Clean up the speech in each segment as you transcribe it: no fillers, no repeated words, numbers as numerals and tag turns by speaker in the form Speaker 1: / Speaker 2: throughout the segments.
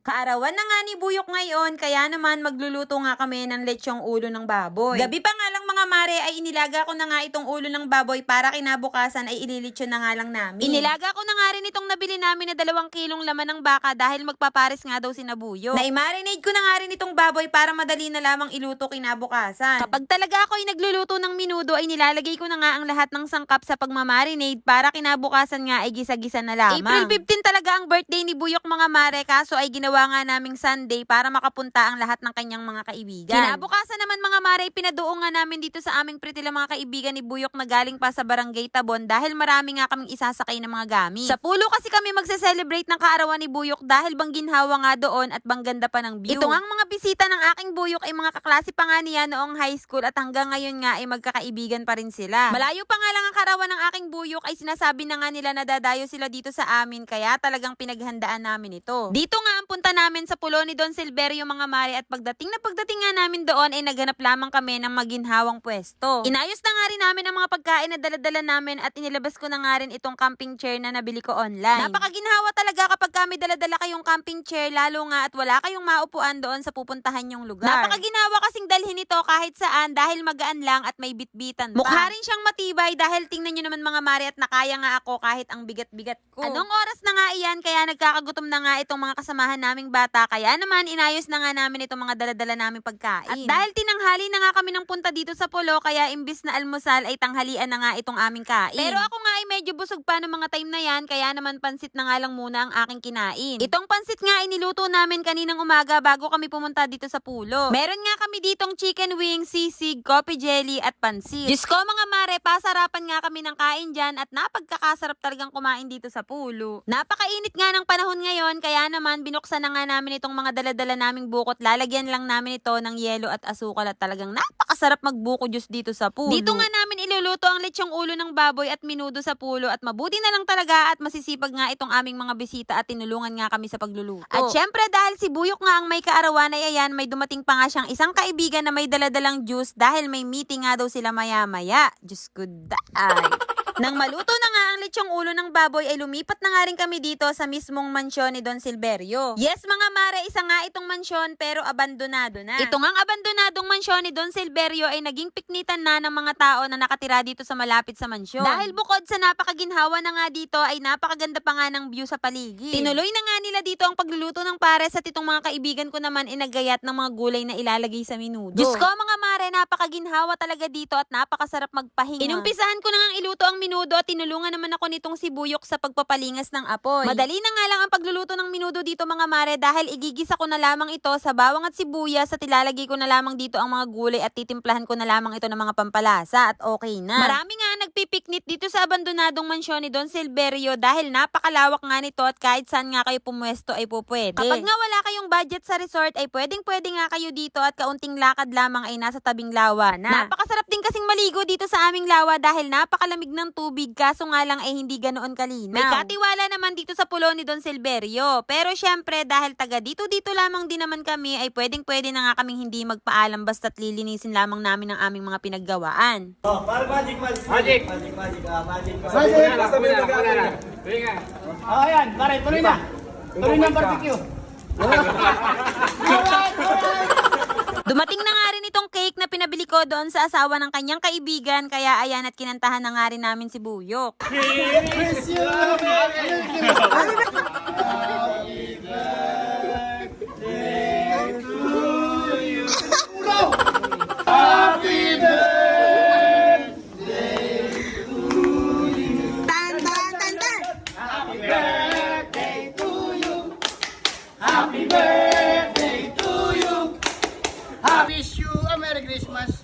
Speaker 1: Kaarawan na nga ni Buyok ngayon, kaya naman magluluto nga kami ng letsyong ulo ng baboy. Gabi pa nga lang mga mare ay inilaga ko na nga itong ulo ng baboy para kinabukasan ay ililitsyon na nga lang namin. Inilaga ko na nga rin itong nabili namin na 2 kilong laman ng baka dahil magpapares nga daw si na Buyok. Na-marinate ko na nga rin itong baboy para madali na lamang iluto kinabukasan. Kapag talaga ako ay nagluluto ng minudo ay nilalagay ko na nga ang lahat ng sangkap sa pagmamarinate para kinabukasan nga ay gisa-gisa na lamang. April 15 talaga ang birthday ni Buyok mga mare, kaso ay ginawa nga naming Sunday para makapunta ang lahat ng kanyang mga kaibigan. Kinabukasan naman mga mare, pinaduong nga namin dito sa aming pretila mga kaibigan ni Buyok na galing pa sa Barangay Tabon dahil marami nga kaming isasakay ng mga gamit. Sa pulo kasi kami magse-celebrate ng kaarawan ni Buyok dahil bang ginhawa nga doon at bang ganda pa ng view. Ito nga ang mga bisita ng aking Buyok ay mga kaklase pa nga niya noong high school at hanggang ngayon nga ay magkakaibigan pa rin sila. Malayo pa nga lang ang kaarawan ng aking Buyok ay sinasabi na nga nila na dadayo sila dito sa amin kaya talagang pinaghandaan namin ito. Dito nga ang punta namin sa pulo ni Don Silverio mga mare at pagdating nga namin doon ay naghanap lamang kami ng maginhawang pwesto. Inayos na nga rin namin ang mga pagkain na daladala namin at inilabas ko na nga rin itong camping chair na nabili ko online. Napakaginhawa talaga kapag kami daladala kayong camping chair lalo nga at wala kayong maupuan doon sa pupuntahan yung lugar. Napakaginawa kasing dalhin ito kahit saan dahil magaan lang at may bitbitan pa. Mukha rin siyang matibay dahil tingnan nyo naman mga mare at nakaya nga ako kahit ang bigat-bigat ko. Anong oras na nga iyan kaya nagkakagutom na nga itong mga kasamahan naming bata kaya naman inayos na nga namin itong mga daladala naming pagkain. At dahil tinanghali na nga kami ng punta dito sa pulo kaya imbis na almusal ay tanghalian na nga itong aming kain. Pero ako nga ay medyo busog pa ng mga time na yan kaya naman pansit na nga lang muna ang aking kinain. Itong pansit nga ay niluto namin kaninang umaga bago kami pumunta dito sa pulo. Meron nga kami ditong chicken wings, sisig, coffee jelly at pansit. Diyos ko mga mare, pasarapan nga kami ng kain dyan at napagkakasarap talagang kumain dito sa pulo. Napakainit nga ng panahon ngayon kaya naman binuksan na nga namin itong mga daladala naming bukot. Lalagyan lang namin ito ng yelo at asukal at talagang napakasarap magbuko juice dito sa pulo. Dito nga namin iluluto ang letsyong ulo ng baboy at minudo sa pulo at mabuti na lang talaga at masisipag nga itong aming mga bisita at tinulungan nga kami sa pagluluto. At syempre dahil si Buyok nga ang may kaarawan ay ayan, may dumating pa nga siyang isang kaibigan na may daladalang juice dahil may meeting nga daw sila maya-maya. Diyos ko daay. Nang maluto na nga ang letsyong ulo ng baboy ay lumipat na nga rin kami dito sa mismong mansyon ni Don Silverio. Yes mga mare, isa nga itong mansyon pero abandonado na. Ito ngang abandonadong mansyon ni Don Silverio ay naging piknitan na ng mga tao na nakatira dito sa malapit sa mansyon. Dahil bukod sa napakaginhawa na nga dito ay napakaganda pa nga ng view sa paligid. Tinuloy na nga nila dito ang pagluluto ng pares at itong mga kaibigan ko naman inagayat ng mga gulay na ilalagay sa minudo. Diyos ko mga mare, napakaginhawa talaga dito at napakasarap magpahinga. Inumpisahan ko na nga iluto ang minudo at tinulungan naman ako nitong si Buyok sa pagpapalingas ng apoy. Madali na nga lang ang pagluluto ng minudo dito mga mare dahil igigisa ko na lamang ito sa bawang at sibuyas at ilalagay ko na lamang dito ang mga gulay at titimplahan ko na lamang ito ng mga pampalasa at okay na. Marami nga nagpipiknit dito sa abandonadong mansyon ni Don Silverio dahil napakalawak nga nito at kahit saan nga kayo pumwesto ay pupwede. Kapag nga wala kayong budget sa resort ay pwedeng nga kayo dito at kaunting lakad lamang ay nasa tabing lawa na. Napakasarap din kasing maligo dito sa aming lawa dahil napakalamig ng tubig kaso nga lang ay hindi ganoon kalinaw. May katiwala naman dito sa pulo ni Don Silverio. Pero syempre dahil taga dito lamang din naman kami ay pwede na nga kaming hindi magpaalam basta't lilinisin lamang namin ang aming mga pinaggawaan.
Speaker 2: Oh, para magic.
Speaker 3: Magic.
Speaker 2: Oh, ayan, pare, tuloy na. Tuloy na ang barbecue.
Speaker 1: Dumating na nga rin itong cake na pinabili ko doon sa asawa ng kanyang kaibigan kaya ayan at kinantahan na nga rin namin si Buyok.
Speaker 2: Wish you a Merry Christmas.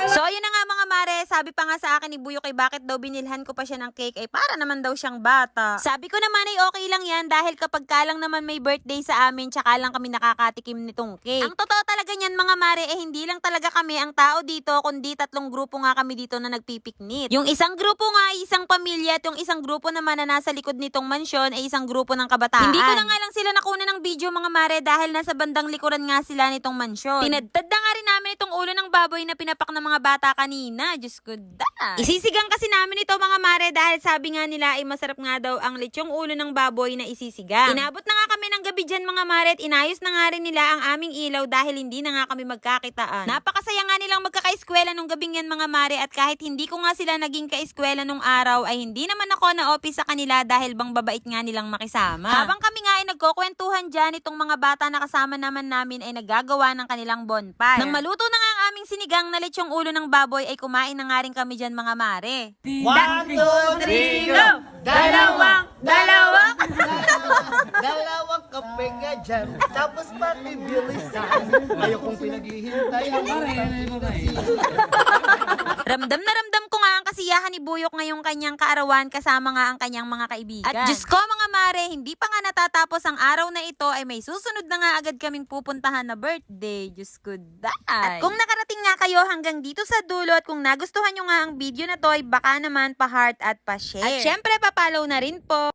Speaker 1: So ayun na nga mga mare, sabi pa nga sa akin ni Buyok ay bakit daw binilhan ko pa siya ng cake ay para naman daw siyang bata. Sabi ko naman ay okay lang yan dahil kapag kalang naman may birthday sa amin tsaka lang kami nakakatikim nitong cake. Ang totoo talaga niyan mga mare eh hindi lang talaga kami ang tao dito kundi 3 grupo nga kami dito na nagpipiknit. Yung isang grupo nga ay isang pamilya at yung isang grupo naman na nasa likod nitong mansyon ay isang grupo ng kabataan. Hindi ko na nga lang sila nakuna ng video mga mare dahil nasa bandang likuran nga sila nitong mansyon. Tinadtad na nga rin namin itong ulo ng baboy na pinapak ng mga bata kanina. Diyos ko da. Isisigang kasi namin ito mga mare dahil sabi nga nila ay masarap nga daw ang lechong ulo ng baboy na isisigang. Inabot na nga kami ng gabi dyan mga mare at inayos na nga rin nila ang aming ilaw dahil hindi na nga kami magkakitaan. Napakasaya nga nilang magkakaeskwela nung gabing yan mga mare at kahit hindi ko nga sila naging kaeskwela nung araw ay hindi naman ako na-office sa kanila dahil bang babait nga nilang makisama. Habang kami nga ay nagkukwentuhan dyan itong mga bata na kasama naman namin ay naggagawa ng kanilang bonfire. Nang maluto na nga ang aming sinigang na lechong ulo ng baboy ay kumain na nga rin kami dyan mga mare.
Speaker 2: 1, 2, 3, go! Dalawang!
Speaker 3: Dalawang kape nga dyan, tapos pati bilisan. Ayokong pinaghihintay.
Speaker 1: Ramdam na ramdam ko nga ang kasiyahan ni Buyok ngayong kanyang kaarawan kasama nga ang kanyang mga kaibigan. At Diyos ko mga mare, hindi pa nga natatapos ang araw na ito ay may susunod na nga agad kaming pupuntahan na birthday. Diyos ko day. At kung nakarating nga kayo hanggang dito sa dulo at kung nagustuhan nyo nga ang video na to ay baka naman pa-heart at pa-share. At syempre pa-follow na rin po.